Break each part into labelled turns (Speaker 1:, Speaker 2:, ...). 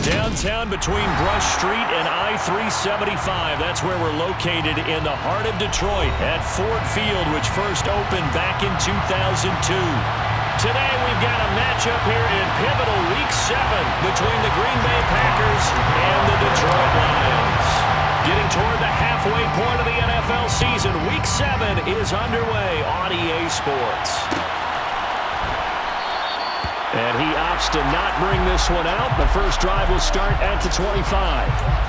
Speaker 1: Downtown between Brush Street and I-375. That's where we're located in the heart of Detroit at Ford Field, which first opened back in 2002. Today we've got a matchup here in pivotal Week 7 between the Green Bay Packers and the Detroit Lions. Getting toward the halfway point of the NFL season, Week 7 is underway on EA Sports. And he opts to not bring this one out. The first drive will start at the 25.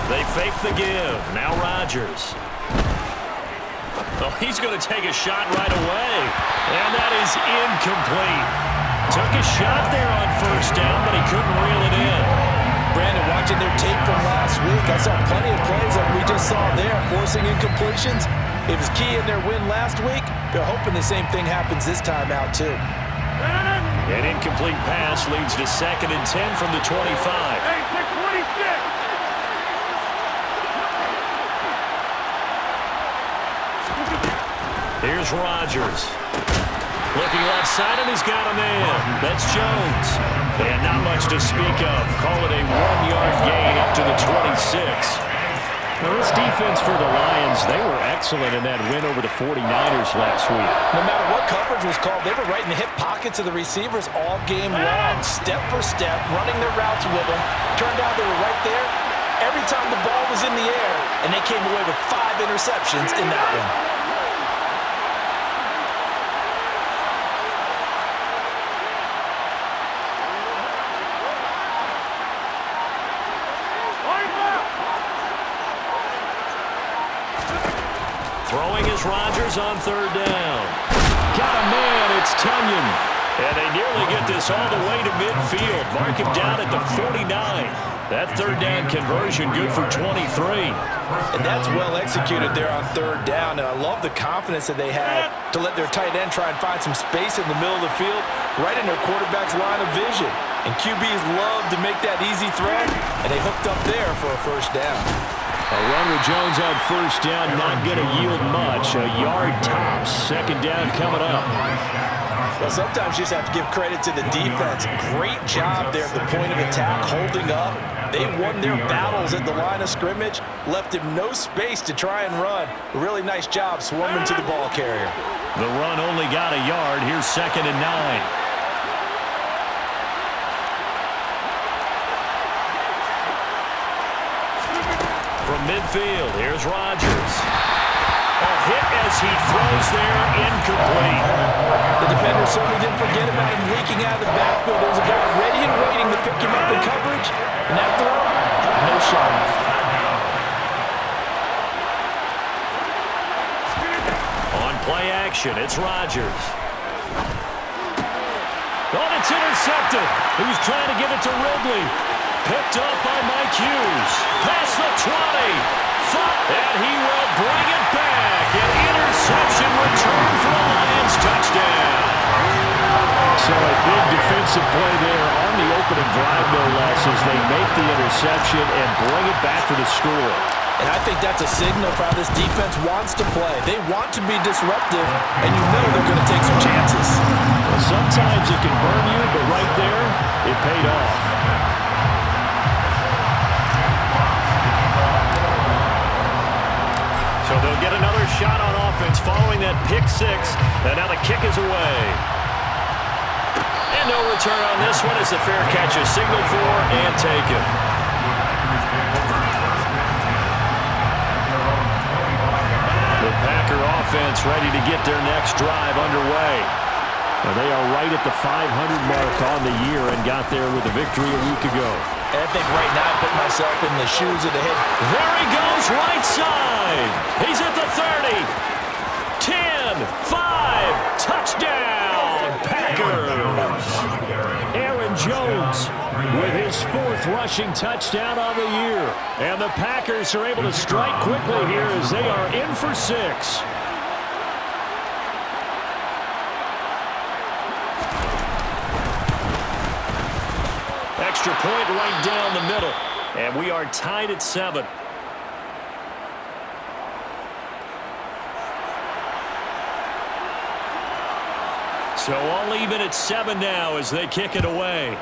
Speaker 1: They fake the give. Now Rodgers. Oh, he's going to take a shot right away. And that is incomplete. Took a shot there on first down, but he couldn't reel it in.
Speaker 2: Brandon, watching their tape from last week, I saw plenty of plays like we just saw there, forcing incompletions. It was key in their win last week. They're hoping the same thing happens this time out, too.
Speaker 1: An incomplete pass leads to 2nd and 10 from the 25.
Speaker 3: Hey, take 26!
Speaker 1: Here's Rodgers. Looking left side, and he's got a man. That's Jones. And not much to speak of. Call it a 1-yard gain up to the 26. Now, this defense for the Lions, they were excellent in that win over the 49ers last week.
Speaker 2: No matter what coverage was called, they were right in the hip pockets of the receivers all game long, step for step, running their routes with them. Turned out they were right there every time the ball was in the air, and they came away with 5 interceptions in that one.
Speaker 1: Throwing is Rodgers on 3rd down. Got a man, it's Tunyon. And they nearly get this all the way to midfield. Mark him down at the 49. That 3rd down conversion good for 23.
Speaker 2: And that's well executed there on 3rd down. And I love the confidence that they had to let their tight end try and find some space in the middle of the field, right in their quarterback's line of vision. And QBs love to make that easy throw, and they hooked up there for a 1st down.
Speaker 1: A run with Jones on 1st down, not going to yield much. A yard tops. 2nd down coming up.
Speaker 2: Well, sometimes you just have to give credit to the defense. Great job there at the point of attack, holding up. They won their battles at the line of scrimmage, left him no space to try and run. A really nice job swarming to the ball carrier.
Speaker 1: The run only got a yard. Here's 2nd and 9. From midfield, here's Rodgers. A hit as he throws there, incomplete.
Speaker 2: The defender certainly didn't forget about him leaking out of the backfield. There was a guy ready and waiting to pick him up in coverage, and that throw had no shot.
Speaker 1: On play action, it's Rodgers. Oh, it's intercepted. He was trying to get it to Ridley. Picked up by Mike Hughes. Past the 20. And he will bring it back. An interception return for the Lions touchdown. So a big defensive play there on the opening drive, no less, as they make the interception and bring it back for the score.
Speaker 2: And I think that's a signal for how this defense wants to play. They want to be disruptive, and you know they're going to take some chances.
Speaker 1: Well, sometimes it can burn you, but right there, it paid off. So they'll get another shot on offense following that pick 6. And now the kick is away. And no return on this one as the fair catch is signaled for and taken. The Packer offense ready to get their next drive underway. Well, they are right at the 500 mark on the year and got there with a victory a week ago.
Speaker 2: And I think right now I put myself in the shoes of the head.
Speaker 1: There he goes, right side. He's at the 30. 10, 5, touchdown, Packers. Aaron Jones with his 4th rushing touchdown on the year. And the Packers are able to strike quickly here as they are in for 6. Extra point right down the middle. And we are tied at 7. So all even at 7 now as they kick it away.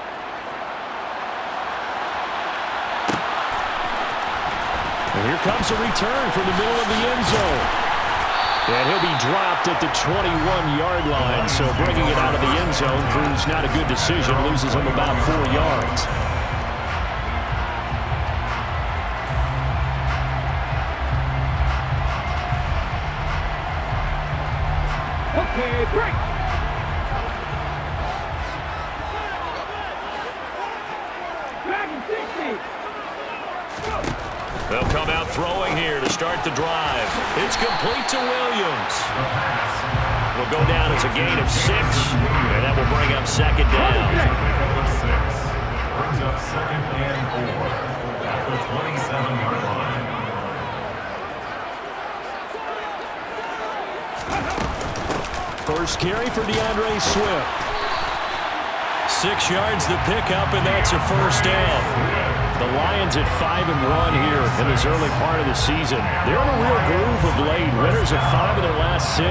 Speaker 1: And here comes a return from the middle of the end zone. And he'll be dropped at the 21-yard line. So bringing it out of the end zone proves not a good decision. Loses him about 4 yards.
Speaker 3: Okay, break. Back in 60.
Speaker 1: They'll come out throwing here to start the drive. It's complete to Williams. Will go down as a gain of 6, and that will bring up second down.
Speaker 4: Brings up 2nd and 4 at the 27-yard line.
Speaker 1: First carry for DeAndre Swift. 6 yards the pickup, and that's a first down. The Lions at 5-1 here in this early part of the season. They're in a real groove of late. Winners of 5 of their last 6.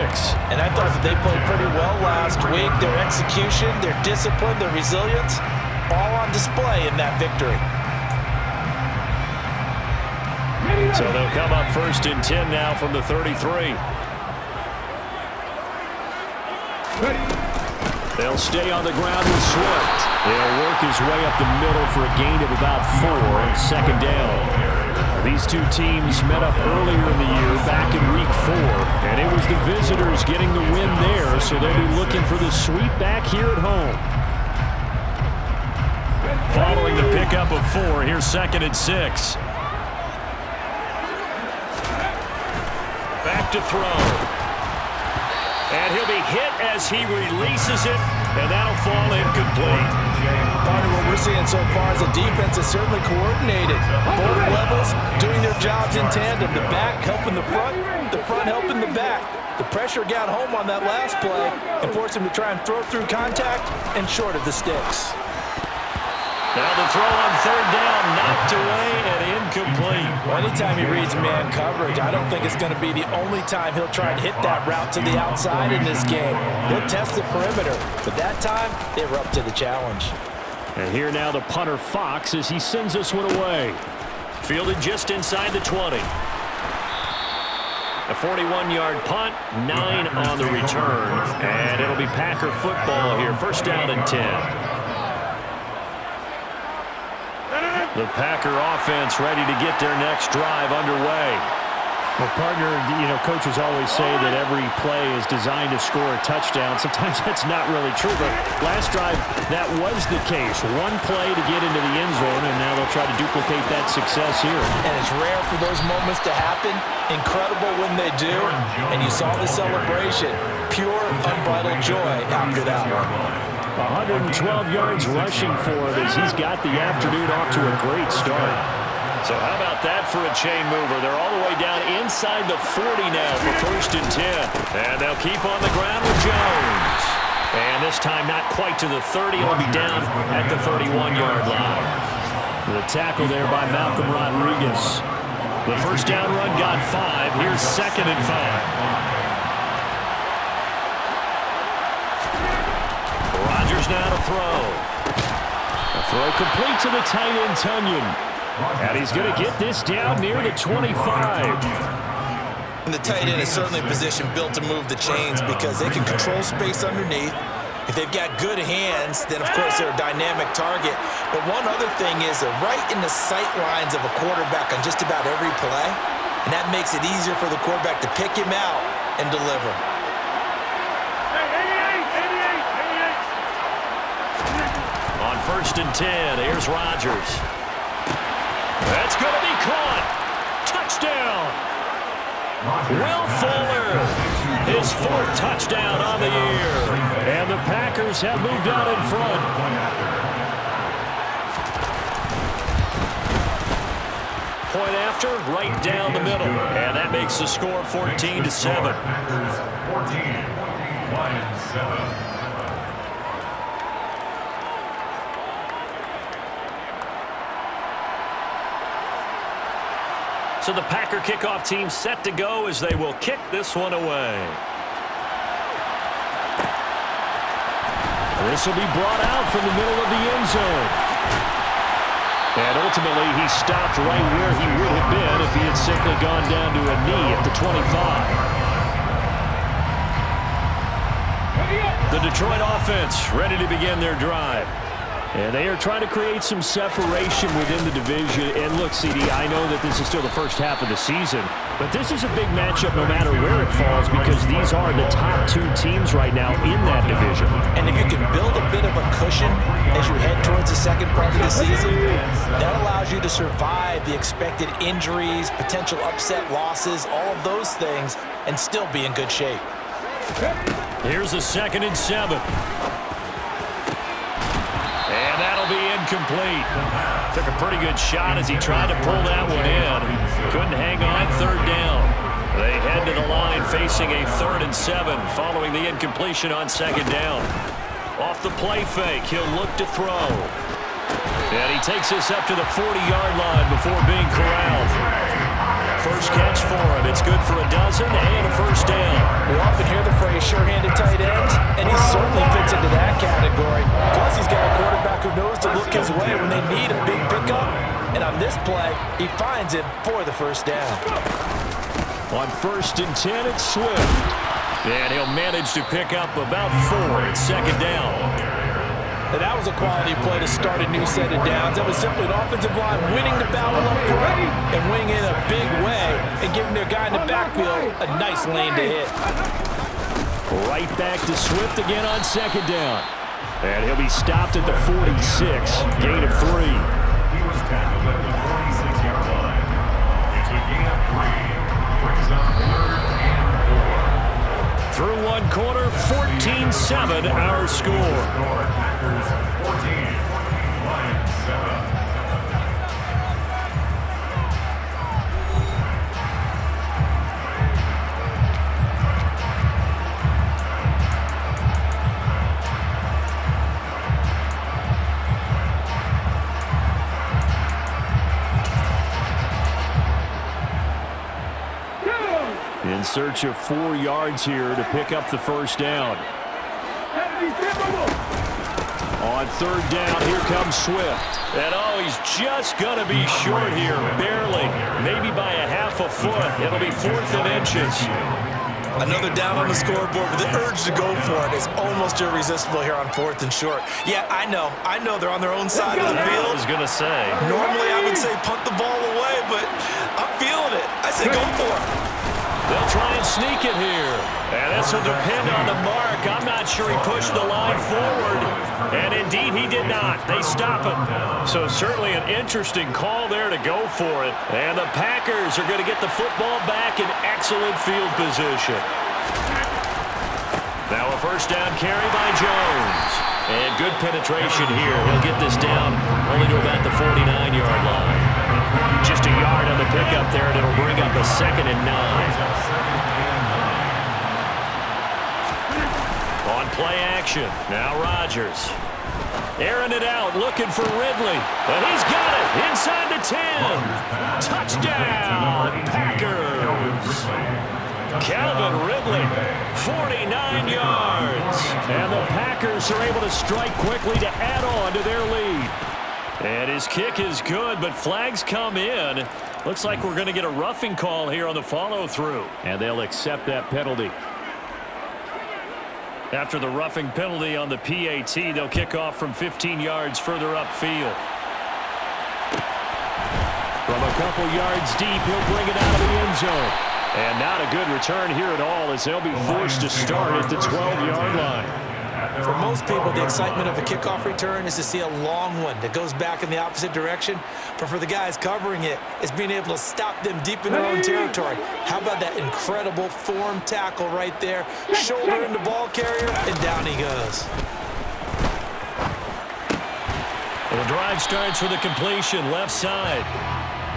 Speaker 2: And I thought that they played pretty well last week. Their execution, their discipline, their resilience, all on display in that victory.
Speaker 1: So they'll come up 1st and 10 now from the 33. They'll stay on the ground with Swift. They'll work his way up the middle for a gain of about 4 on second down. These two teams met up earlier in the year back in week 4, and it was the visitors getting the win there, so they'll be looking for the sweep back here at home. Following the pickup of 4, here's 2nd and 6. Back to throw. And he'll be hit as he releases it, and that'll fall incomplete.
Speaker 2: Part of what we're seeing so far is the defense is certainly coordinated. Both levels doing their jobs in tandem. The back helping the front helping the back. The pressure got home on that last play and forced him to try and throw through contact and short of the sticks.
Speaker 1: Now the throw on 3rd down, knocked away and incomplete.
Speaker 2: Well, anytime he reads man coverage, I don't think it's going to be the only time he'll try and hit that route to the outside in this game. He'll test the perimeter, but that time they were up to the challenge.
Speaker 1: And here now the punter Fox as he sends this one away. Fielded just inside the 20. A 41-yard punt, 9 on the return, and it'll be Packer football here. 1st down and 10. The Packer offense ready to get their next drive underway.
Speaker 5: Well, partner, coaches always say that every play is designed to score a touchdown. Sometimes that's not really true, but last drive, that was the case. One play to get into the end zone, and now they'll try to duplicate that success here.
Speaker 2: And it's rare for those moments to happen. Incredible when they do. And you saw the celebration. Pure, unbridled joy after that one.
Speaker 1: 112 yards rushing for him as he's got the afternoon off to a great start. So how about that for a chain mover? They're all the way down inside the 40 now for 1st and 10. And they'll keep on the ground with Jones. And this time not quite to the 30. It'll be down at the 31-yard line. The tackle there by Malcolm Rodriguez. The 1st down run got 5. Here's 2nd and 5. Now to throw. A throw complete to the tight end, Tunyon. And he's going to get this down near the 25.
Speaker 2: And the tight end is certainly a position built to move the chains because they can control space underneath. If they've got good hands, then of course they're a dynamic target. But one other thing is they're right in the sight lines of a quarterback on just about every play. And that makes it easier for the quarterback to pick him out and deliver.
Speaker 1: On 1st and 10, here's Rodgers. That's going to be caught. Touchdown. Will Fuller, his 4th touchdown on the year. And the Packers have moved out in front. after, right down the middle. And that makes the score 14-7.
Speaker 4: 14, Lions 7.
Speaker 1: So the Packer kickoff team set to go as they will kick this one away. This will be brought out from the middle of the end zone. And ultimately, he stopped right where he would have been if he had simply gone down to a knee at the 25. The Detroit offense ready to begin their drive. And they are trying to create some separation within the division. And look, CD, I know that this is still the first half of the season, but this is a big matchup no matter where it falls because these are the top two teams right now in that division.
Speaker 2: And if you can build a bit of a cushion as you head towards the second part of the season, that allows you to survive the expected injuries, potential upset losses, all of those things, and still be in good shape.
Speaker 1: Here's a 2nd and 7. And that'll be incomplete. Took a pretty good shot as he tried to pull that one in. Couldn't hang on, 3rd down. They head to the line facing a 3rd and 7 following the incompletion on 2nd down. Off the play fake, he'll look to throw. And he takes this up to the 40-yard line before being corralled. First catch for him. It's good for a dozen and a 1st down.
Speaker 2: We often hear the phrase sure-handed tight ends, and he certainly fits into that category. Plus, he's got a quarterback who knows to look his way when they need a big pickup. And on this play, he finds it for the 1st down.
Speaker 1: On 1st and 10, it's Swift. And he'll manage to pick up about 4 at 2nd down.
Speaker 2: And that was a quality play to start a new set of downs. That was simply an offensive line winning the battle up front and winning in a big way and giving their guy in the backfield a nice lane to hit.
Speaker 1: Right back to Swift again on 2nd down. And he'll be stopped at the 46, gain of 3.
Speaker 4: He was tackled at the 46-yard line. It's a gain of 3. Brings up 3rd and 4.
Speaker 1: Through one quarter, 14-7 our score.
Speaker 4: Packers 14, Lions 7.
Speaker 1: In search of 4 yards here to pick up the 1st down. On 3rd down, here comes Swift. And oh, he's just going to be short here, barely. Maybe by a half a foot. It'll be 4th and inches.
Speaker 2: Another down on the scoreboard, but the urge to go for it is almost irresistible here on 4th and short. Yeah, I know they're on their own side of the field.
Speaker 1: I was going to say.
Speaker 2: Normally I would say punt the ball away, but I'm feeling it. I say go for it.
Speaker 1: They'll try and sneak it here. And this will depend on the mark. I'm not sure he pushed the line forward. And indeed, he did not. They stop him. So certainly an interesting call there to go for it. And the Packers are going to get the football back in excellent field position. Now a 1st down carry by Jones. And good penetration here. He'll get this down only to about the 49-yard line. Just a yard on the pickup there, and it'll bring up a 2nd and 9. On play action, now Rodgers. Airing it out, looking for Ridley. And he's got it inside the 10. Touchdown, Packers. Calvin Ridley, 49 yards. And the Packers are able to strike quickly to add on to their lead. And his kick is good, but flags come in. Looks like we're going to get a roughing call here on the follow-through. And they'll accept that penalty. After the roughing penalty on the PAT, they'll kick off from 15 yards further upfield. From a couple yards deep, he'll bring it out of the end zone. And not a good return here at all as they'll be forced to start at the 12-yard line.
Speaker 2: For most people, the excitement of a kickoff return is to see a long one that goes back in the opposite direction. But for the guys covering it, it's being able to stop them deep in their own territory. How about that incredible form tackle right there? Shoulder in the ball carrier, and down he goes.
Speaker 1: Well, the drive starts with a completion left side.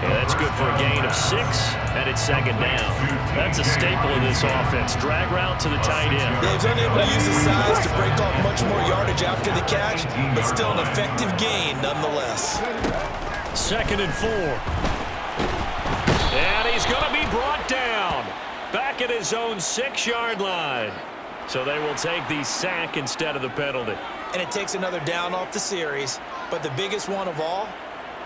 Speaker 1: And that's good for a gain of 6, and it's second down. That's a staple of this offense. Drag route to the tight end.
Speaker 2: Yeah, he's unable to use his size to break off much more yardage after the catch, but still an effective gain nonetheless.
Speaker 1: 2nd and 4. And he's going to be brought down. Back at his own 6-yard line. So they will take the sack instead of the penalty.
Speaker 2: And it takes another down off the series. But the biggest one of all,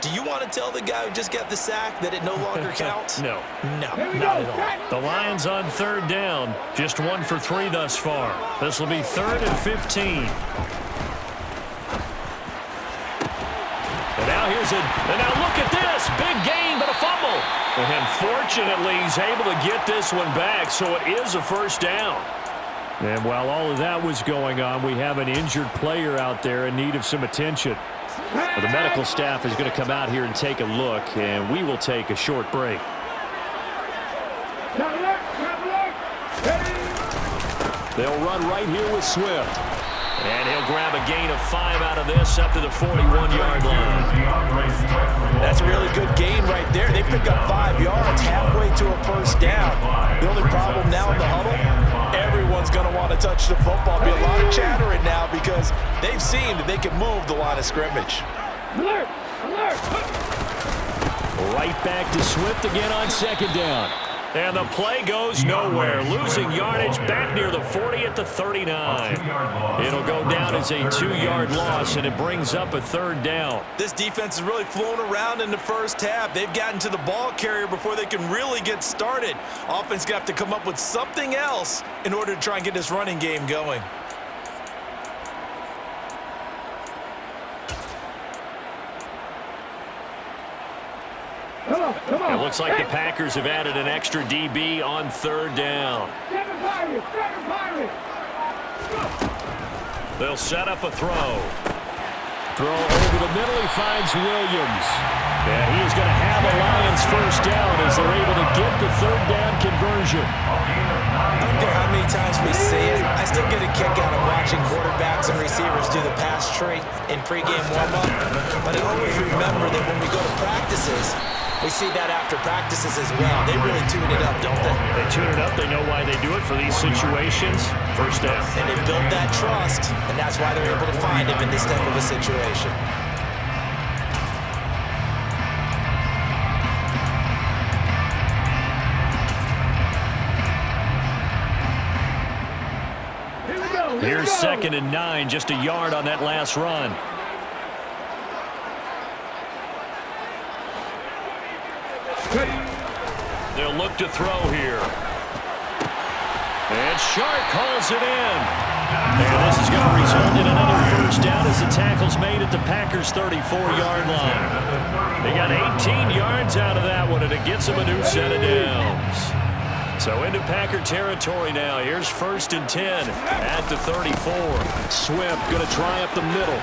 Speaker 2: do you want to tell the guy who just got the sack that it no longer counts?
Speaker 1: No.
Speaker 2: No, not at all.
Speaker 1: The Lions on 3rd down. Just 1 for 3 thus far. This will be 3rd and 15. And now now look at this. Big gain, but a fumble. And fortunately, he's able to get this one back, so it is a 1st down. And while all of that was going on, we have an injured player out there in need of some attention. Well, the medical staff is going to come out here and take a look, and we will take a short break. They'll run right here with Swift. And he'll grab a gain of 5 out of this up to the 41-yard line.
Speaker 2: That's a really good gain right there. They pick up 5 yards halfway to a 1st down. The only problem now in the huddle, everyone's going to want to touch the football. Be a lot of chattering now because they've seen that they can move the line of scrimmage.
Speaker 3: Alert! Alert!
Speaker 1: Right back to Swift again on 2nd down. And the play goes nowhere. Losing yardage back near the 40 at the 39. It'll go down as a 2-yard loss, and it brings up a 3rd down.
Speaker 2: This defense is really flown around in the 1st half. They've gotten to the ball carrier before they can really get started. Offense going to have to come up with something else in order to try and get this running game going.
Speaker 1: It looks like the Packers have added an extra DB on 3rd down. They'll set up a throw. Throw over the middle. He finds Williams. And he's going to have a Lions 1st down as they're able to get the 3rd down conversion.
Speaker 2: I don't care how many times we see it, I still get a kick out of watching quarterbacks and receivers do the pass tree in pregame warm-up. But I always remember that when we go to practices, we see that after practices as well. They really tune it up, don't they?
Speaker 1: They tune it up. They know why they do it for these situations. 1st down.
Speaker 2: And they build that trust, and that's why they're able to find him in this type of a situation.
Speaker 1: Here's 2nd and 9, just a yard on that last run. They'll look to throw here. And Shark calls it in. And this is going to result in another 1st down as the tackle's made at the Packers' 34-yard line. They got 18 yards out of that one, and it gets them a new set of downs. So into Packer territory now. Here's 1st and 10 at the 34. Swift going to try up the middle.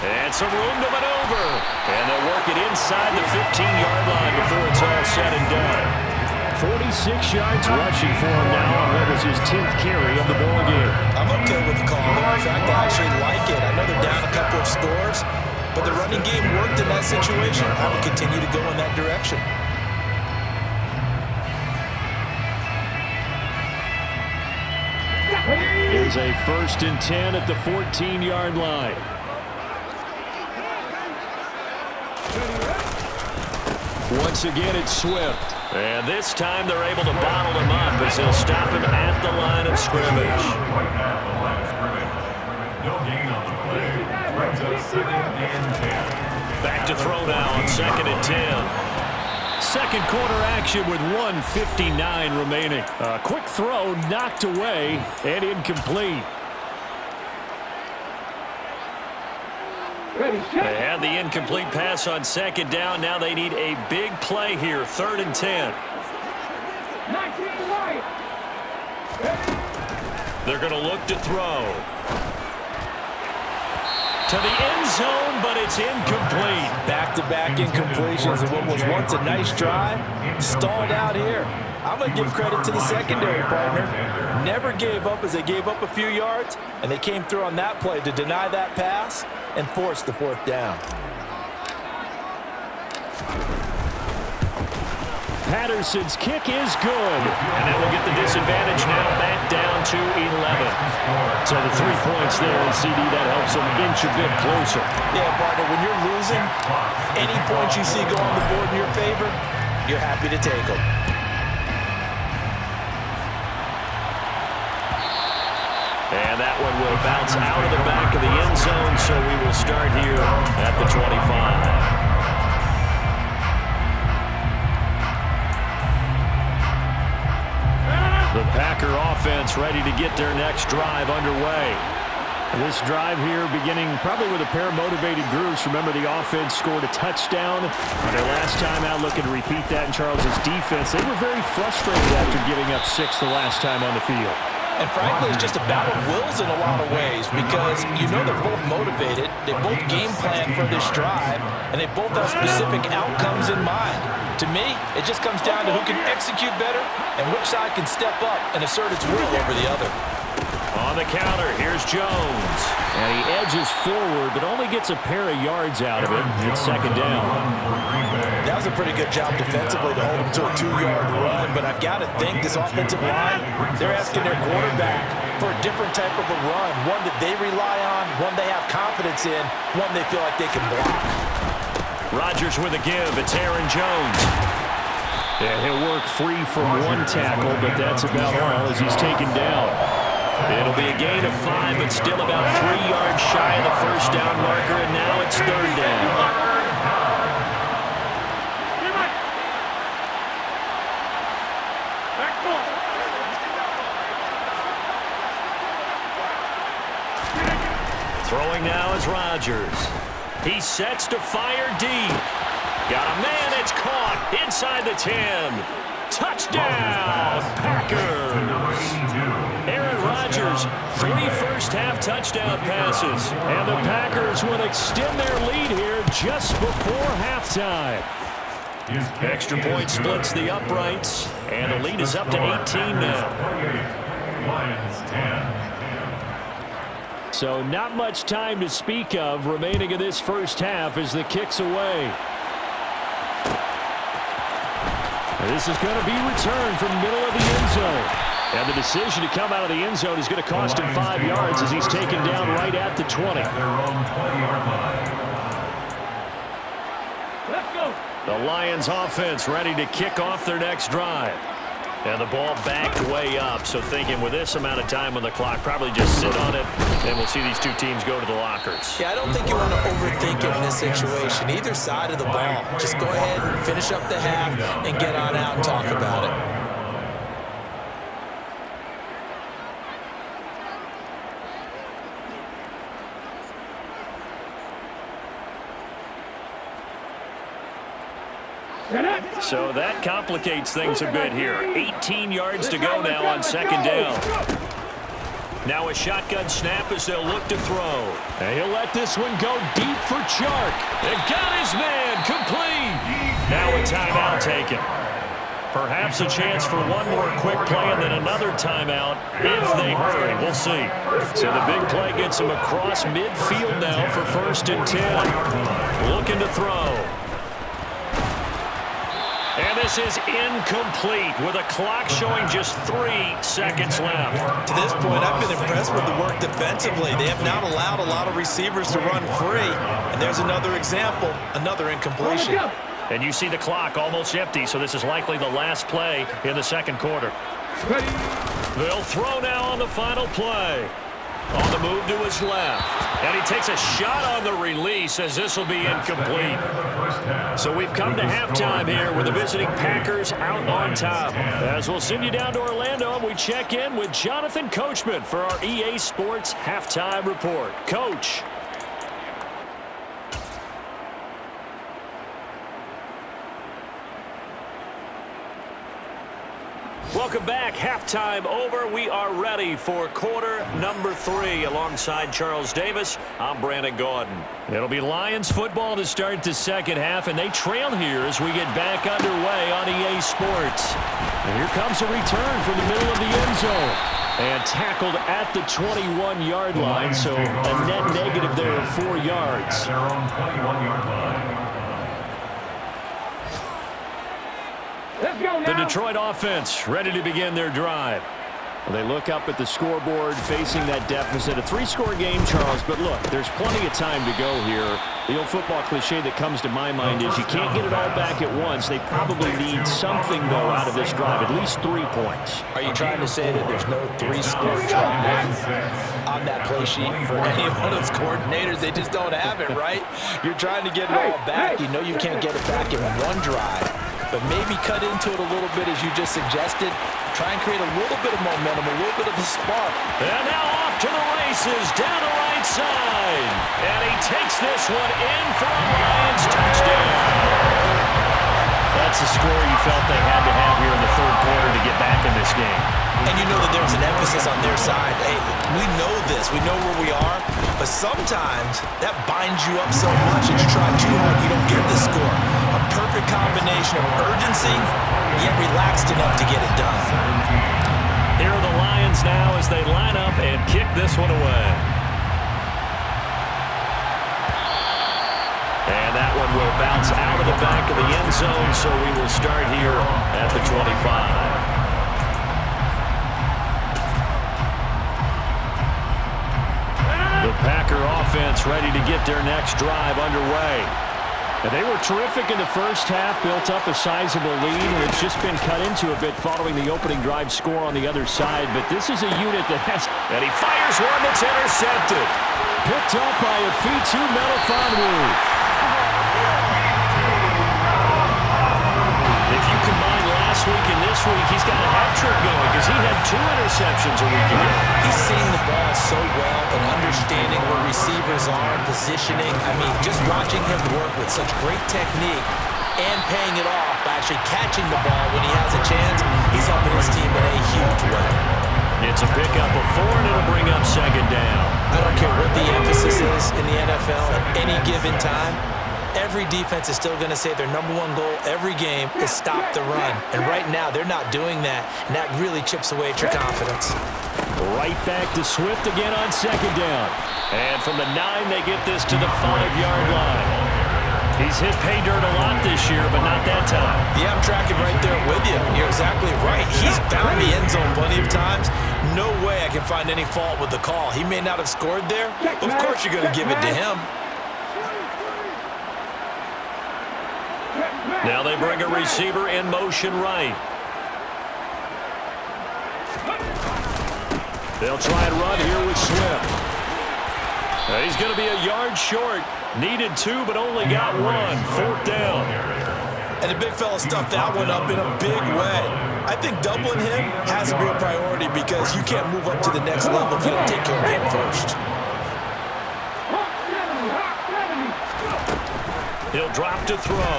Speaker 1: And some room to maneuver. And they'll work it inside the 15-yard line before it's all said and done. 46 yards rushing for him now on what was his 10th carry of the ball game.
Speaker 2: I'm okay with the call there. In fact, I actually like it. I know they're down a couple of scores, but the running game worked in that situation. I will continue to go in that direction.
Speaker 1: Here's a 1st and 10 at the 14-yard line. Once again, it's Swift. And this time they're able to bottle him up as they'll stop him at the line of scrimmage.
Speaker 4: No gain on the play. Brings up 2nd and 10.
Speaker 1: Back to throw now on 2nd and 10. 2nd quarter action with 1:59 remaining. A quick throw knocked away and incomplete. They had the incomplete pass on 2nd down. Now they need a big play here. 3rd and 10. They're going to look to throw. To the end zone, but it's incomplete.
Speaker 2: Back-to-back incompletions of what was once a nice drive. Stalled out here. I'm going to give credit to the secondary partner. Never gave up as they gave up a few yards, and they came through on that play to deny that pass and force the 4th down.
Speaker 5: Patterson's kick is good.
Speaker 1: And that will get the disadvantage now back down to 11.
Speaker 5: So the 3 points there, and CD, that helps them inch a bit closer.
Speaker 2: Yeah, partner, when you're losing, any points you see go on the board in your favor, you're happy to take them.
Speaker 1: And that one will bounce out of the back of the end zone, so we will start here at the 25. The Packer offense ready to get their next drive underway.
Speaker 5: This drive here beginning probably with a pair of motivated groups. Remember, the offense scored a touchdown on their last time out. Looking to repeat that in Charles's defense. They were very frustrated after giving up 6 the last time on the field.
Speaker 2: And frankly, it's just a battle of wills in a lot of ways because you know they're both motivated, they both game plan for this drive, and they both have specific outcomes in mind. To me, it just comes down to who can execute better and which side can step up and assert its will over the other.
Speaker 1: On the counter, here's Jones.
Speaker 5: And he edges forward, but only gets a pair of yards out of it. It's second down.
Speaker 2: That was a pretty good job defensively to hold him to a 2-yard run, but I've got to think this offensive line, they're asking their quarterback for a different type of a run, one that they rely on, one they have confidence in, one they feel like they can block.
Speaker 1: Rodgers with a give. It's Aaron Jones.
Speaker 5: Yeah, he'll work free from one tackle, but that's about all as he's taken down.
Speaker 1: It'll be a gain of 5, but still about 3 yards shy of the first down marker, and now it's third down. Throwing now is Rodgers. He sets to fire deep. Got a man, it's caught inside the 10. Touchdown, Packers. Aaron Rodgers, 3 first-half touchdown passes. And the Packers will extend their lead here just before halftime. Extra point splits the uprights, and the lead is up to 18 now.
Speaker 4: Lions 10.
Speaker 5: So not much time to speak of remaining in this first half as the kick's away. This is going to be returned from the middle of the end zone. And the decision to come out of the end zone is going to cost him 5 yards as he's taken down right at the 20.
Speaker 3: Let's go.
Speaker 1: The Lions offense ready to kick off their next drive. And the ball backed way up, so thinking with this amount of time on the clock, probably just sit on it, and we'll see these two teams go to the lockers.
Speaker 2: Yeah, I don't think you want to overthink it in this situation. Either side of the ball. Just go ahead and finish up the half and get on out and talk about it.
Speaker 1: So that complicates things a bit here. 18 yards to go now on second down. Now a shotgun snap as they'll look to throw.
Speaker 5: And he'll let this one go deep for Chark.
Speaker 1: They got his man complete. Now a timeout taken. Perhaps a chance for one more quick play and then another timeout if they hurry. We'll see. So the big play gets him across midfield now for 1st and 10. Looking to throw. And this is incomplete with a clock showing just 3 seconds left.
Speaker 2: To this point, I've been impressed with the work defensively. They have not allowed a lot of receivers to run free. And there's another example, another incompletion.
Speaker 1: And you see the clock almost empty, so this is likely the last play in the second quarter.
Speaker 3: Ready.
Speaker 1: They'll throw now on the final play. On the move to his left. And he takes a shot on the release as this will be incomplete. So we've come to halftime here with the visiting Packers out on top. As we'll send you down to Orlando, and we check in with Jonathan Coachman for our EA Sports Halftime Report. Coach. Welcome back. Halftime over. We are ready for quarter number 3. Alongside Charles Davis, I'm Brandon Gaudin. It'll be Lions football to start the second half, and they trail here as we get back underway on EA Sports. And here comes a return from the middle of the end zone. And tackled at the 21-yard line, so a net negative there of 4 yards.
Speaker 4: Their own 21-yard line.
Speaker 1: The Detroit offense ready to begin their drive.
Speaker 5: Well, they look up at the scoreboard facing that deficit. A 3-score game, Charles, but look, there's plenty of time to go here. The old football cliche that comes to my mind is you can't get it all back at once. They probably need something, though, out of this drive, at least 3 points.
Speaker 2: Are you trying to say that there's no 3-score drive on that play sheet for any one of those coordinators? They just don't have it, right? You're trying to get it all back. You know you can't get it back in one drive, but maybe cut into it a little bit as you just suggested. Try and create a little bit of momentum, a little bit of a spark.
Speaker 1: And now off to the races, down the right side. And he takes this one in for a Lions touchdown. That's the score you felt they had to have here in the third quarter to get back in this game.
Speaker 2: And you know that there's an emphasis on their side. Hey, we know this. We know where we are. But sometimes that binds you up so much that you try too hard, you don't get the score. A perfect combination of urgency, yet relaxed enough to get it done.
Speaker 1: Here are the Lions now as they line up and kick this one away. And that one will bounce out of the back of the end zone, so we will start here at the 25. The Packer offense ready to get their next drive underway. And they were terrific in the first half, built up a sizable lead, and it's just been cut into a bit following the opening drive score on the other side. But this is a unit that has... And he fires one that's intercepted. Picked up by a Fitu Melifonwu. If you combine last week and this week, he's got a hat-trick going because he had 2 interceptions a week ago.
Speaker 2: He's seeing the ball so well and understanding where receivers are and positioning. I mean, just watching him work with such great technique and paying it off by actually catching the ball when he has a chance, he's helping his team in a huge way.
Speaker 1: It's a pickup of 4, and it'll bring up second down.
Speaker 2: I don't care what the emphasis is in the NFL at any given time. Every defense is still going to say their #1 goal every game is stop the run. And right now, they're not doing that, and that really chips away at your confidence.
Speaker 1: Right back to Swift again on second down. And from the 9, they get this to the 5-yard line. He's hit pay dirt a lot this year, but not that time.
Speaker 2: Yeah, I'm tracking right there with you. You're exactly right. He's found the end zone plenty of times. No way I can find any fault with the call. He may not have scored there, but of course you're going to give it to him.
Speaker 1: Now they bring a receiver in motion right. They'll try and run here with Swift. He's going to be a yard short. Needed 2, but only got 1. 4th down.
Speaker 2: And the big fella stuffed that one up in a big way. I think doubling him has to be a priority because you can't move up to the next level if you don't take care of him first.
Speaker 1: He'll drop to throw.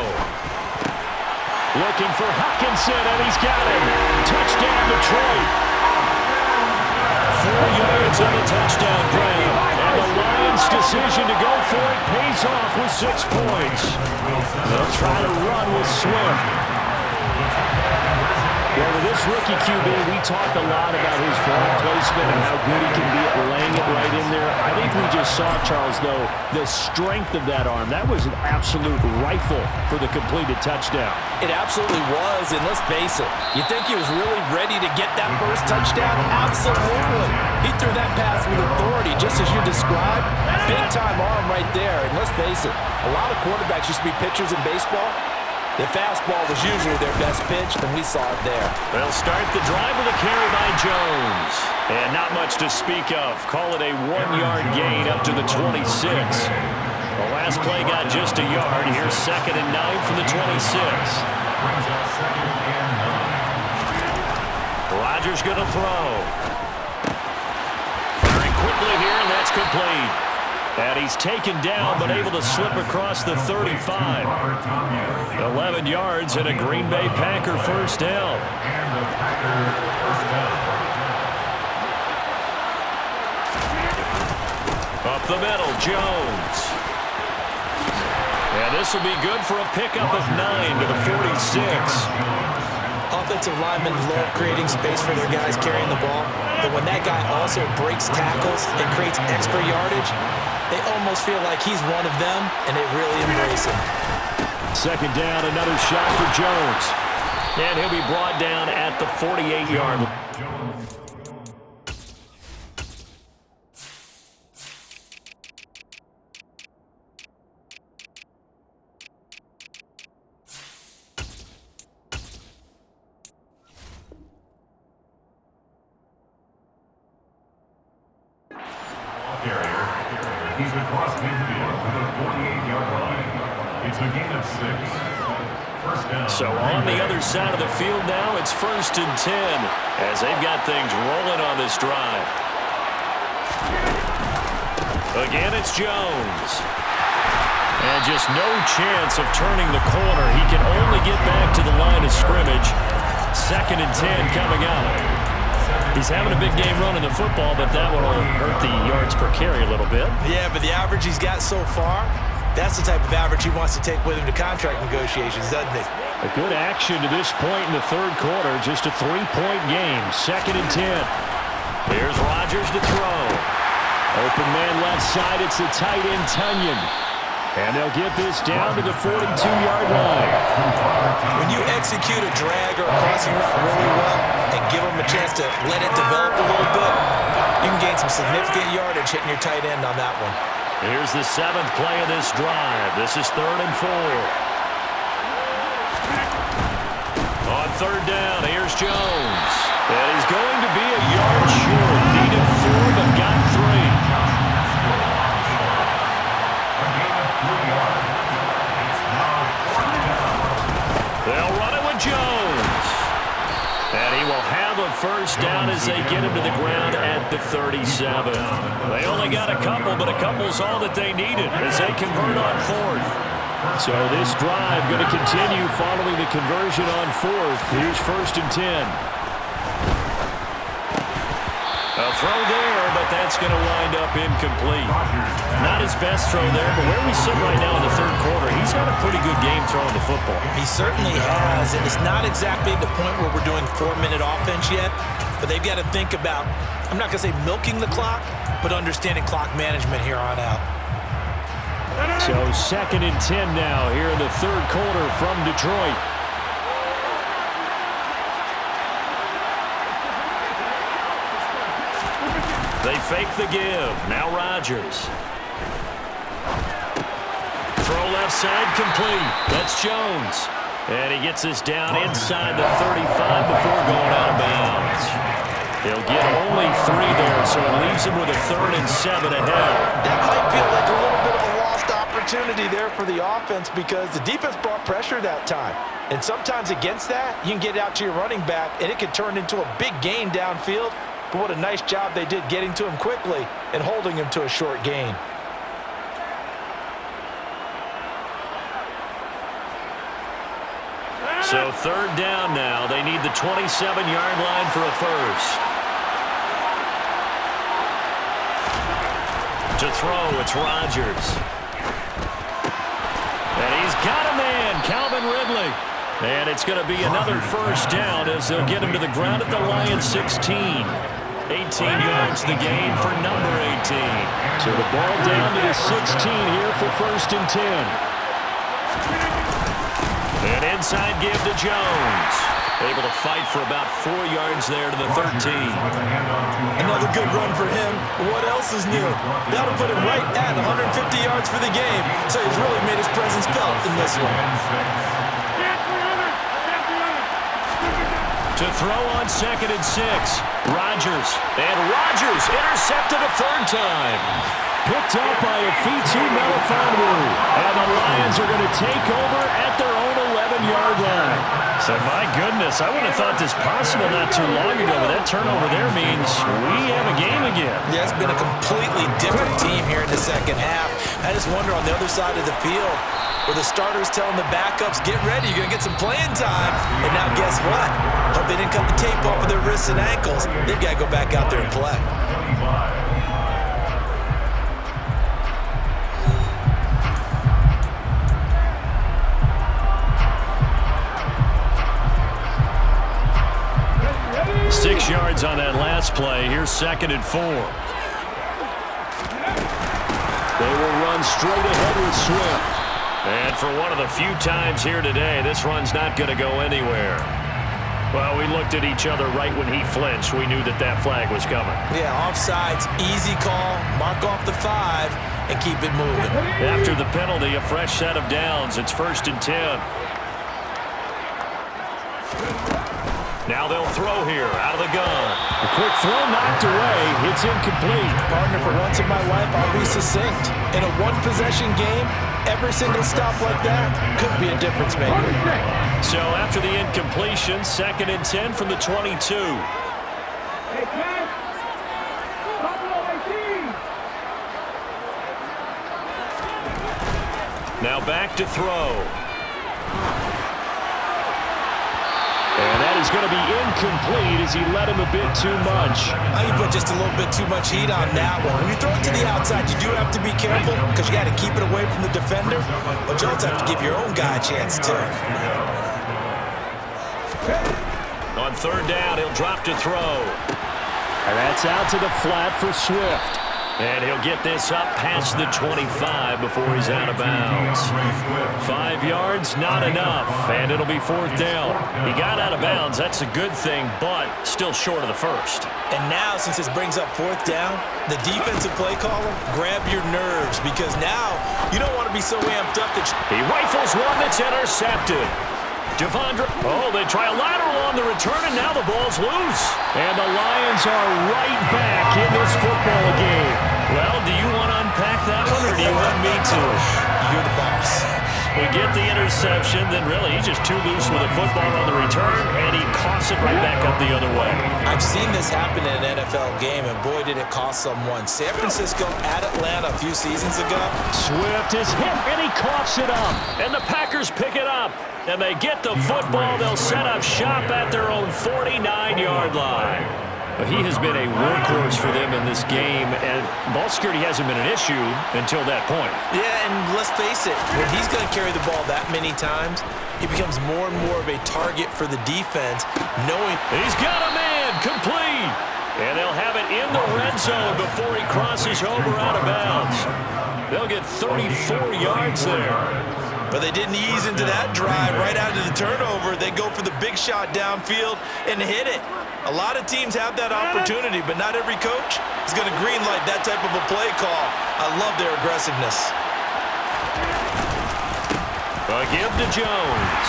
Speaker 1: Looking for Hockenson, and he's got him. Touchdown, Detroit. 4 yards on the touchdown play. And the Lions' decision to go for it pays off with 6 points. They'll try to run with Swift. Well, with this rookie QB, we talked a lot about his ball placement and how good he can be at laying it right in there. I think we just saw, Charles, though, the strength of that arm. That was an absolute rifle for the completed touchdown.
Speaker 2: It absolutely was, and let's face it, you think he was really ready to get that first touchdown? Absolutely. He threw that pass with authority, just as you described. Big-time arm right there, and let's face it, a lot of quarterbacks used to be pitchers in baseball. The fastball was usually their best pitch, and we saw it there.
Speaker 1: They'll start the drive with a carry by Jones. And not much to speak of. Call it a 1-yard gain up to the 26. The last play got just a yard. Here's 2nd and 9 from the 26. Rodgers going to throw. Firing quickly here, and that's complete. And he's taken down, but able to slip across the 35. 11 yards and a Green Bay Packer first down. Up the middle, Jones. And this will be good for a pickup of 9 to the 46.
Speaker 2: Offensive linemen love creating space for their guys carrying the ball, but when that guy also breaks tackles and creates extra yardage, they almost feel like he's one of them, and they really embrace him.
Speaker 1: 2nd down, another shot for Jones. And he'll be brought down at the 48-yard line.
Speaker 4: He's across midfield to the 48-yard line. It's a gain of 6. First down.
Speaker 1: So on the other side of the field now, it's 1st and 10 as they've got things rolling on this drive. Again, it's Jones. And just no chance of turning the corner. He can only get back to the line of scrimmage. 2nd and 10 coming up. He's having a big game running the football, but that one will hurt the yards per carry a little bit.
Speaker 2: Yeah, but the average he's got so far, that's the type of average he wants to take with him to contract negotiations, doesn't he?
Speaker 5: A good action to this point in the 3rd quarter. Just a 3-point game. 2nd and 10.
Speaker 1: Here's Rodgers to throw.
Speaker 5: Open man left side. It's the tight end, Tunyon. And they'll get this down to the 42-yard line.
Speaker 2: When you execute a drag or a crossing route really well and give them a chance to let it develop a little bit, you can gain some significant yardage hitting your tight end on that one.
Speaker 1: Here's the 7th play of this drive. This is 3rd and 4. On 3rd down, here's Jones. And he's going to be a yard short. Needed 4, but got 3. They'll run it with Jones. And he will have a first down as they get him to the ground at the 37. They only got a couple, but a couple's all that they needed as they convert on 4th.
Speaker 5: So this drive going to continue following the conversion on 4th. Here's 1st and 10.
Speaker 1: A throw there, but that's going to wind up incomplete. Not his best throw there, but where we sit right now in the 3rd quarter, he's had a pretty good game throwing the football.
Speaker 2: He certainly has, and it's not exactly the point where we're doing 4-minute offense yet, but they've got to think about, I'm not going to say milking the clock, but understanding clock management here on out.
Speaker 5: So 2nd and 10 now here in the 3rd quarter from Detroit.
Speaker 1: They fake the give. Now Rodgers. Throw left side complete. That's Jones. And he gets this down inside the 35 before going out of bounds. He'll get only 3 there, so it leaves him with a 3rd and 7 ahead.
Speaker 2: That might feel like a little bit of a lost opportunity there for the offense because the defense brought pressure that time. And sometimes against that, you can get it out to your running back, and it can turn into a big gain downfield. But what a nice job they did getting to him quickly and holding him to a short gain.
Speaker 1: So 3rd down now. They need the 27-yard line for a first. To throw, it's Rodgers. And he's got a man, Calvin Ridley. And it's going to be another first down as they'll get him to the ground at the Lions 16. 18 yards the gain for number 18.
Speaker 5: So the ball down to the 16 here for 1st and 10.
Speaker 1: An inside give to Jones. Able to fight for about 4 yards there to the 13.
Speaker 2: Another good run for him. What else is new? That'll put him right at 150 yards for the game. So he's really made his presence felt in this one.
Speaker 1: To throw on 2nd and 6. Rodgers. And Rodgers intercepted a 3rd time.
Speaker 5: Picked up by a Fitu Melifonwu. And the Lions are going to take over at their own 11-yard line.
Speaker 1: So, my goodness, I wouldn't have thought this possible not too long ago, but that turnover there means we have a game again.
Speaker 2: Yeah, it's been a completely different team here in the 2nd half. I just wonder on the other side of the field, where the starters telling the backups, get ready, you're going to get some playing time. And now guess what? Hope they didn't cut the tape off of their wrists and ankles. They've got to go back out there and play.
Speaker 1: Six yards on that last play. Here's 2nd and 4.
Speaker 5: They will run straight ahead with Swift.
Speaker 1: And for one of the few times here today, this run's not going to go anywhere. Well, we looked at each other right when he flinched. We knew that that flag was coming.
Speaker 2: Yeah, offsides, easy call, mark off the 5, and keep it moving.
Speaker 1: After the penalty, a fresh set of downs. It's 1st and 10. Now they'll throw here, out of the gun.
Speaker 5: A quick throw knocked away. It's incomplete.
Speaker 2: Partner, for once in my life, I'll be succinct. In a one-possession game, every single stop like that could be a difference maker.
Speaker 1: So after the incompletion, 2nd and 10 from the 22. Now back to throw. And that is going to be incomplete as he led him a bit too much.
Speaker 2: You put just a little bit too much heat on that one. When you throw it to the outside, you do have to be careful because you got to keep it away from the defender, but you also have to give your own guy a chance too.
Speaker 1: On 3rd down, he'll drop to throw.
Speaker 5: And that's out to the flat for Swift.
Speaker 1: And he'll get this up past the 25 before he's out of bounds. 5 yards, not enough, and it'll be 4th down. He got out of bounds, that's a good thing, but still short of the 1st.
Speaker 2: And now, since this brings up 4th down, the defensive play caller, grab your nerves, because now you don't want to be so amped up that
Speaker 1: he rifles one that's intercepted. Devondre, they try a lateral on the return, and now the ball's loose.
Speaker 5: And the Lions are right back in this football game.
Speaker 1: Well, do you want to unpack that one, or do you want me to?
Speaker 2: You're the boss.
Speaker 1: We get the interception, then really he's just too loose with a football on the return, and he coughs it right back up the other way.
Speaker 2: I've seen this happen in an NFL game, and boy, did it cost someone. San Francisco at Atlanta a few seasons ago.
Speaker 5: Swift is hit, and he coughs it up.
Speaker 1: And the Packers pick it up, and they get the football. They'll set up shop at their own 49-yard line.
Speaker 5: But he has been a workhorse for them in this game, and ball security hasn't been an issue until that point.
Speaker 2: Yeah, and let's face it, when he's going to carry the ball that many times, he becomes more and more of a target for the defense, knowing
Speaker 1: he's got a man, complete. And they'll have it in the red zone before he crosses over out of bounds. They'll get 34 yards there.
Speaker 2: But they didn't ease into that drive right out of the turnover. They go for the big shot downfield and hit it. A lot of teams have that opportunity, but not every coach is going to greenlight that type of a play call. I love their aggressiveness.
Speaker 1: A give to Jones.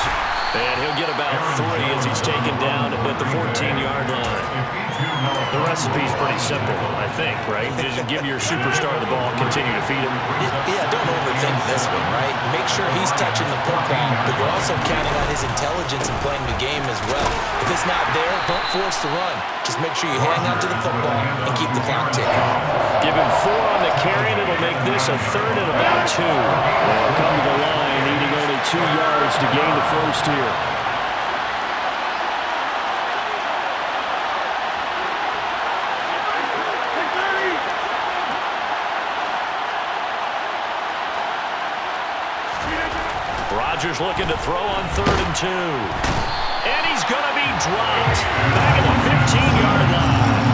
Speaker 1: And he'll get about 3 as he's taken down at the 14-yard line. The recipe's pretty simple, I think, right? Just give your superstar the ball, continue to feed him.
Speaker 2: Yeah, don't overthink this one, right? Make sure he's touching the football, but you're also counting on his intelligence in playing the game as well. If it's not there, don't force the run. Just make sure you hang on to the football and keep the clock ticking.
Speaker 1: Give him 4 on the carry, and it'll make this a 3rd and about 2.
Speaker 5: They'll come to the line, needing only 2 yards to gain the 1st here.
Speaker 1: Rodgers looking to throw on 3rd and 2. And he's going to be dropped back at the 15-yard line.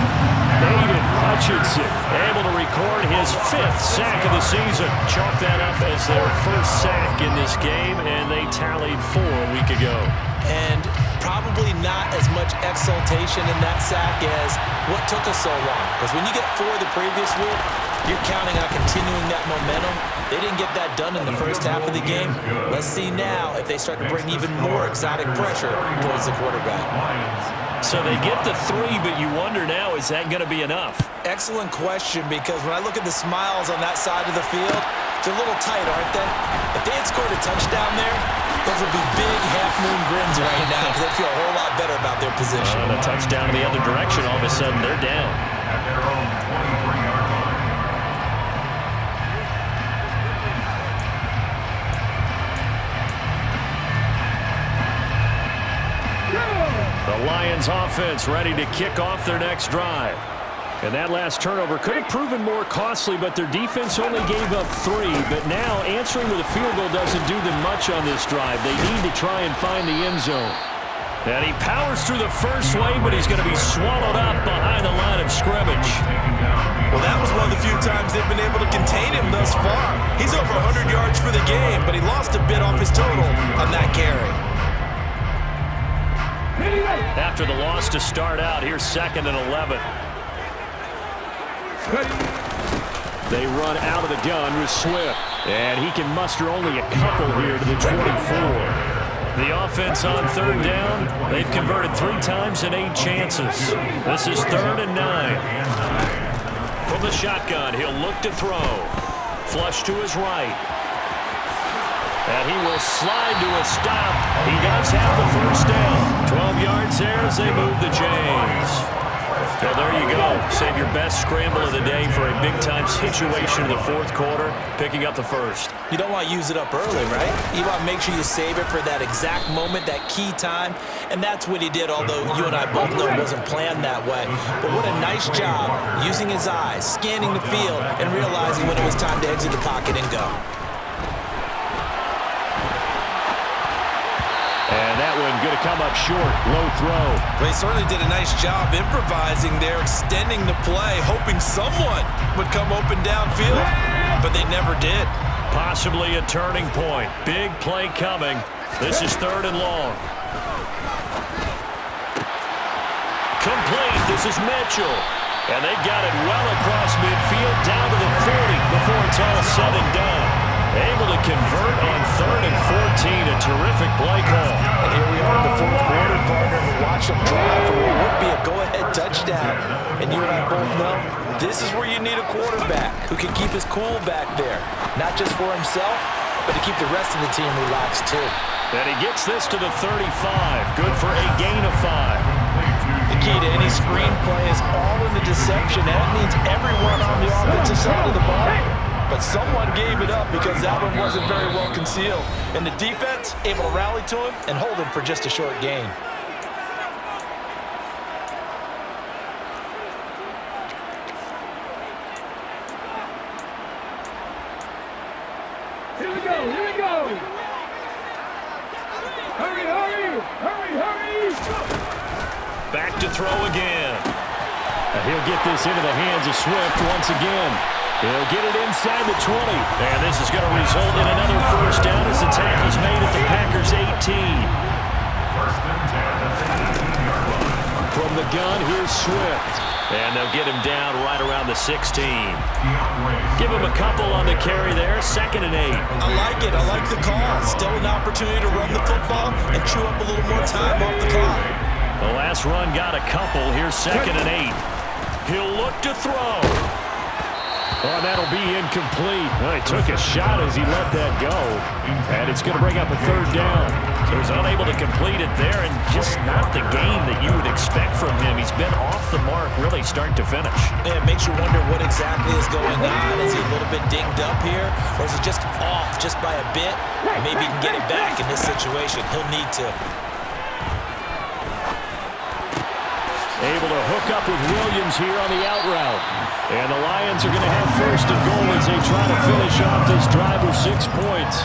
Speaker 5: Aiden Hutchinson
Speaker 1: able to record his 5th sack of the season. Chalk that up as their 1st sack in this game, and they tallied 4 a week ago.
Speaker 2: And probably not as much exultation in that sack as what took us so long. Because when you get 4 the previous week, you're counting on continuing that momentum. They didn't get that done in the first half of the game. Let's see now if they start to bring even more exotic pressure towards the quarterback.
Speaker 1: So they get the 3, but you wonder now, is that going to be enough?
Speaker 2: Excellent question, because when I look at the smiles on that side of the field, they're a little tight, aren't they? If they had scored a touchdown there, those would be big half-moon grins right now because they feel a whole lot better about their position.
Speaker 1: A touchdown in the other direction, all of a sudden they're down.
Speaker 4: At their own 23-yard line.
Speaker 1: The Lions offense ready to kick off their next drive.
Speaker 5: And that last turnover could have proven more costly, but their defense only gave up 3. But now answering with a field goal doesn't do them much on this drive. They need to try and find the end zone.
Speaker 1: And he powers through the first wave, but he's going to be swallowed up behind the line of scrimmage.
Speaker 2: Well, that was one of the few times they've been able to contain him thus far. He's over 100 yards for the game, but he lost a bit off his total on that carry.
Speaker 1: After the loss to start out, here's 2nd and 11.
Speaker 5: They run out of the gun with Swift, and he can muster only a couple here to the 24.
Speaker 1: The offense on 3rd down, they've converted 3 times in 8 chances. This is 3rd and 9. From the shotgun, he'll look to throw. Flush to his right. And he will slide to a stop. He does have the 1st down. 12 yards there as they move the chains. Well, there you go. Save your best scramble of the day for a big-time situation in the 4th quarter, picking up the 1st.
Speaker 2: You don't want to use it up early, right? You want to make sure you save it for that exact moment, that key time, and that's what he did, although you and I both know it wasn't planned that way. But what a nice job using his eyes, scanning the field, and realizing when it was time to exit the pocket and go.
Speaker 5: And that one going to come up short. Low throw.
Speaker 2: Well, he certainly did a nice job improvising there, extending the play, hoping someone would come open downfield, but they never did.
Speaker 1: Possibly a turning point. Big play coming. This is 3rd and long. Complete. This is Mitchell. And they've got it well across midfield down to the 40 before it's all said and done. Able to convert on 3rd and 14. A terrific play call.
Speaker 2: And here we are in the 4th quarter, partner. We watch them drive for what would be a go-ahead touchdown. And you and I both know this is where you need a quarterback who can keep his cool back there. Not just for himself, but to keep the rest of the team relaxed too.
Speaker 1: And he gets this to the 35. Good for a gain of 5.
Speaker 2: The key to any screen play is all in the deception. That means everyone on the offensive side of the ball. But someone gave it up because that one wasn't very well concealed. And the defense able to rally to him and hold him for just a short gain.
Speaker 3: Here we go, here we go. Hurry, hurry, hurry, hurry.
Speaker 1: Back to throw again.
Speaker 5: And he'll get this into the hands of Swift once again. He'll get it inside the 20.
Speaker 1: And this is going to result in another 1st down as the tackle's made at the Packers' 18.
Speaker 4: 1st and 10.
Speaker 5: From the gun, here's Swift.
Speaker 1: And they'll get him down right around the 16. Give him a couple on the carry there. 2nd and 8.
Speaker 2: I like it. I like the call. Still an opportunity to run the football and chew up a little more time off the clock.
Speaker 1: The last run got a couple. Here's 2nd and 8. He'll look to throw.
Speaker 5: Oh, that'll be incomplete. Well, he took a shot as he let that go. And it's going to bring up a 3rd down.
Speaker 1: So he's unable to complete it there, and just not the game that you would expect from him. He's been off the mark really start to finish.
Speaker 2: Yeah, it makes you wonder what exactly is going on. Is he a little bit dinged up here, or is it just off just by a bit? Maybe he can get it back in this situation. He'll need to.
Speaker 5: Able to hook up with Williams here on the out route. And the Lions are going to have 1st and goal as they try to finish off this drive with 6 points.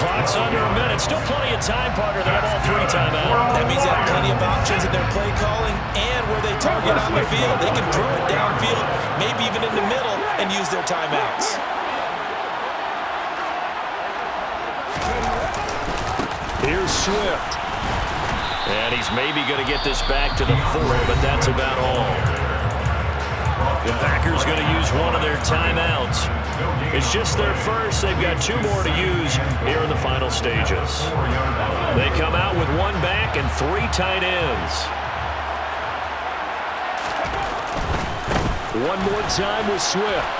Speaker 1: Clock's under a minute. Still plenty of time, partner. They have all 3 timeouts.
Speaker 2: That means they have plenty of options in their play calling and where they target on the field. They can throw it downfield, maybe even in the middle, and use their timeouts.
Speaker 5: Here's Swift.
Speaker 1: And he's maybe going to get this back to the 4, but that's about all. The Packers going to use one of their timeouts. It's just their 1st. They've got 2 more to use here in the final stages. They come out with 1 back and 3 tight ends.
Speaker 5: One more time with Swift.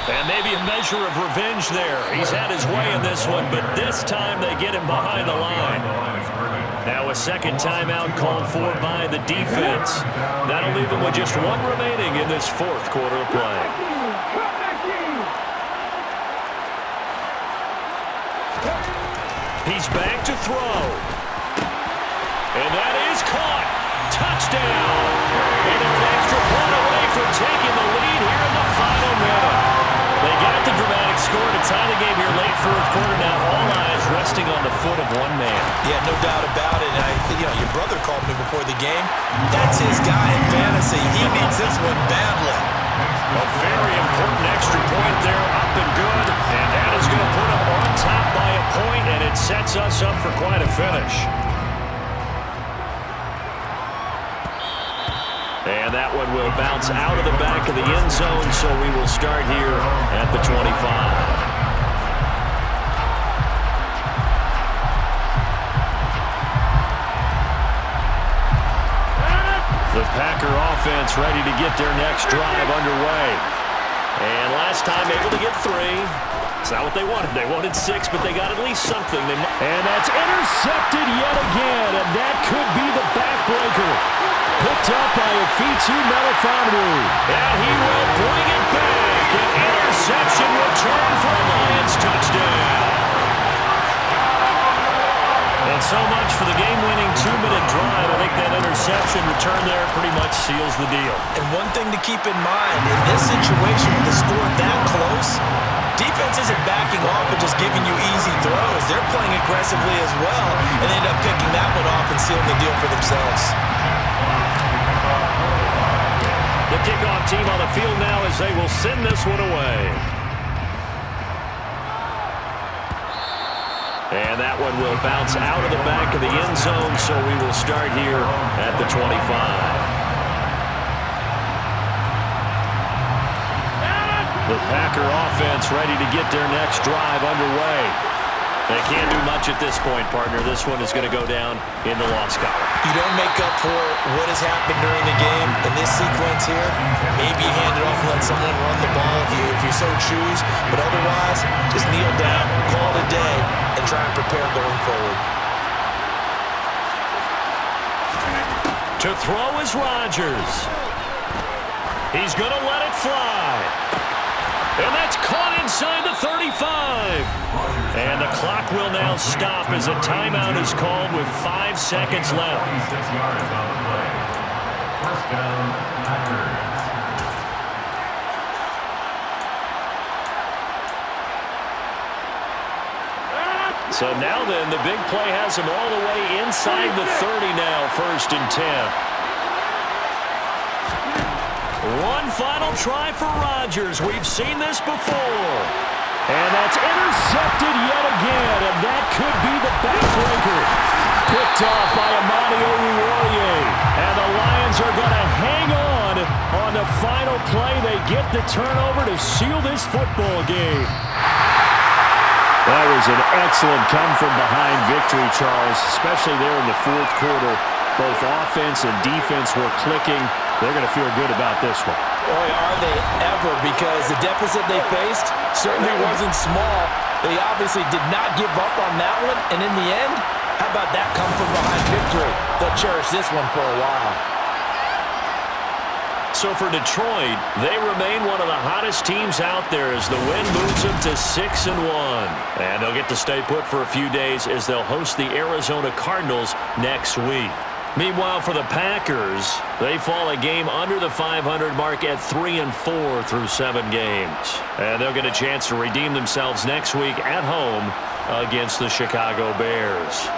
Speaker 1: And maybe a measure of revenge there. He's had his way in this one, but this time they get him behind the line. Now a 2nd timeout called for by the defense. That'll leave them with just 1 remaining in this 4th quarter of play. He's back to throw. And that is caught. Touchdown. And they're an extra point away from taking the lead here in the final minute. They got the dramatic score to tie the game here late 4th quarter. Now all eyes resting on the foot of 1 man.
Speaker 2: Yeah, no doubt about it. And your brother called me before the game. That's his guy in fantasy. He needs this one badly.
Speaker 1: A very important extra point there, up and good. And that is going to put him on top by a point, and it sets us up for quite a finish. And that one will bounce out of the back of the end zone, so we will start here at the 25. The Packer offense ready to get their next drive underway. And last time able to get 3. It's not what they wanted. They wanted 6, but they got at least something.
Speaker 5: And that's intercepted yet again, and that could be the backbreaker. Picked up by Afitu Melifonwu.
Speaker 1: And he will bring it back. An interception return for a Lions touchdown. And so much for the game-winning 2-minute drive. I think that interception return there pretty much seals the deal.
Speaker 2: And one thing to keep in mind, in this situation with the score that close, defense isn't backing off and just giving you easy throws. They're playing aggressively as well and end up picking that one off and sealing the deal for themselves.
Speaker 1: The kickoff team on the field now as they will send this one away. And that one will bounce out of the back of the end zone, so we will start here at the 25. The Packer offense ready to get their next drive underway. They can't do much at this point, partner. This one is going to go down in the loss column.
Speaker 2: You don't make up for what has happened during the game in this sequence here. Maybe you hand it off and let someone run the ball if you so choose. But otherwise, just kneel down, call it a day, and try and prepare going forward.
Speaker 1: To throw is Rodgers. He's going to let it fly. And that's caught inside the 35. And the clock will now stop as a timeout is called with 5 seconds left.
Speaker 4: 6 yards on the play. First down, Packers.
Speaker 1: So now then, the big play has him all the way inside the 30 now, 1st and 10. One final try for Rodgers. We've seen this before.
Speaker 5: And that's intercepted yet again, and that could be the backbreaker. Picked off by Amani Oruwariye. And the Lions are going to hang on the final play. They get the turnover to seal this football game. That was an excellent come-from-behind victory, Charles, especially there in the 4th quarter. Both offense and defense were clicking. They're going to feel good about this one.
Speaker 2: Boy, are they ever, because the deficit they faced certainly wasn't small. They obviously did not give up on that one, and in the end, how about that come-from-behind victory? They'll cherish this one for a while.
Speaker 1: So for Detroit, they remain one of the hottest teams out there as the win moves them to 6-1. And they'll get to stay put for a few days as they'll host the Arizona Cardinals next week. Meanwhile, for the Packers, they fall a game under the 500 mark at 3-4 through 7 games. And they'll get a chance to redeem themselves next week at home against the Chicago Bears.